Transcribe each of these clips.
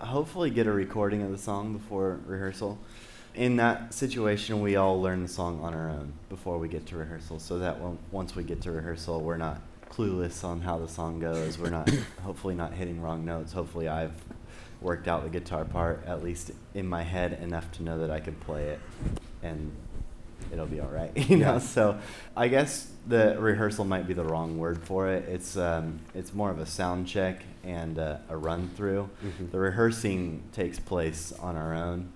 hopefully get a recording of the song before rehearsal. In that situation, we all learn the song on our own before we get to rehearsal, so that once we get to rehearsal, we're not clueless on how the song goes. We're not, hopefully not hitting wrong notes. Hopefully I've worked out the guitar part, at least in my head, enough to know that I can play it, and it'll be all right, you know? So I guess the rehearsal might be the wrong word for it. It's more of a sound check and a run through. Mm-hmm. The rehearsing takes place on our own,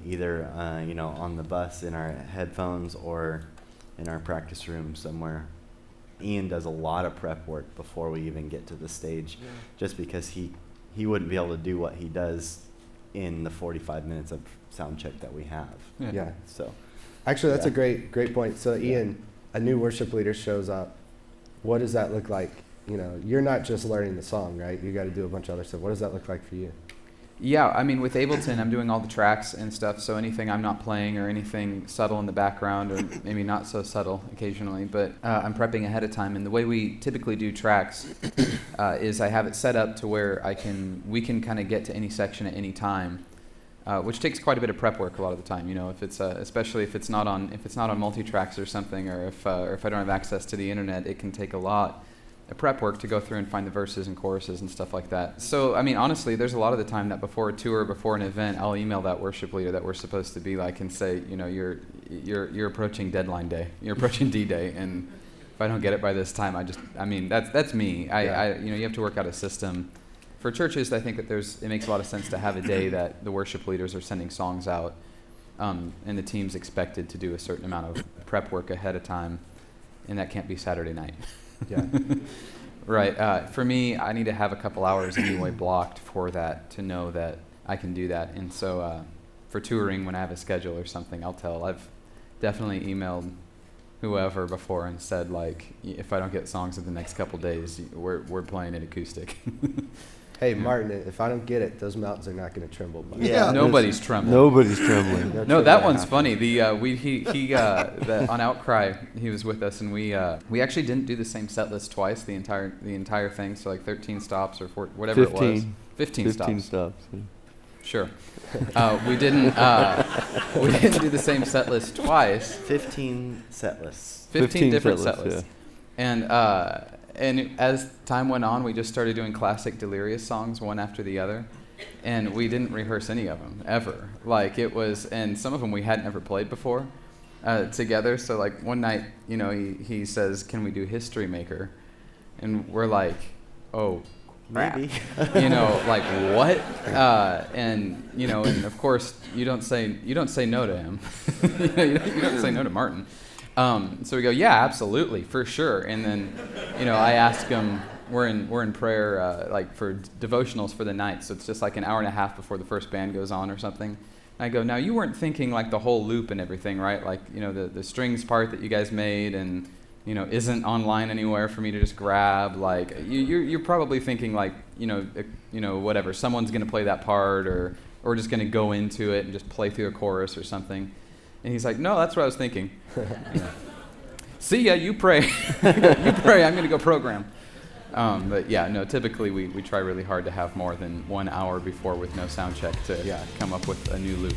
either on the bus in our headphones or in our practice room somewhere. Ian does a lot of prep work before we even get to the stage, just because he wouldn't be able to do what he does in the 45 minutes of sound check that we have. Yeah. So, actually, that's a great point. So, Ian, a new worship leader shows up. What does that look like? You know, you're not just learning the song, right? You got to do a bunch of other stuff. What does that look like for you? Yeah, I mean, with Ableton, I'm doing all the tracks and stuff, so anything I'm not playing or anything subtle in the background, or maybe not so subtle occasionally, but I'm prepping ahead of time. And the way we typically do tracks is I have it set up to where we can kind of get to any section at any time, which takes quite a bit of prep work a lot of the time. You know, if it's especially if it's not on multi-tracks or something, or if I don't have access to the internet, it can take a lot of prep work to go through and find the verses and choruses and stuff like that. So, I mean, honestly, there's a lot of the time that before a tour, before an event, I'll email that worship leader that we're supposed to be like and say, you know, you're approaching deadline day, you're approaching D-Day, and if I don't get it by this time, that's me. You have to work out a system. For churches, I think that it makes a lot of sense to have a day that the worship leaders are sending songs out, and the team's expected to do a certain amount of prep work ahead of time, and that can't be Saturday night. Yeah. Right. For me, I need to have a couple hours anyway blocked for that to know that I can do that. And so for touring, when I have a schedule or something, I've definitely emailed whoever before and said, like, if I don't get songs in the next couple days, we're playing it acoustic. Hey, Martin, if I don't get it, those mountains are not going to tremble. Nobody's trembling. Nobody's trembling. No, that one's funny. On Outcry, he was with us, and we actually didn't do the same set list twice. The entire thing. So like 13 stops or 14, whatever 15. it was. 15 stops. 15 stops. Yeah. Sure. We didn't do the same set list twice. 15 set lists. 15 different set lists. Yeah. And as time went on, we just started doing classic Delirious songs one after the other, and we didn't rehearse any of them ever. Like it was, and some of them we hadn't ever played before together. So like one night, you know, he says, "Can we do History Maker?" And we're like, "Oh, maybe." You know, like what? And you know, and of course you don't say no to him. You don't say no to Martin. So we go, yeah, absolutely, for sure. And then, you know, I ask him, we're in prayer, like for devotionals for the night. So it's just like an hour and a half before the first band goes on or something. And I go, now you weren't thinking like the whole loop and everything, right? Like, you know, the strings part that you guys made and, you know, isn't online anywhere for me to just grab. Like you're probably thinking like, you know, whatever, someone's going to play that part or just going to go into it and just play through a chorus or something. And he's like, no, that's what I was thinking. See ya, you pray. You pray, I'm going to go program. But yeah, no, typically we try really hard to have more than 1 hour before with no sound check to come up with a new loop.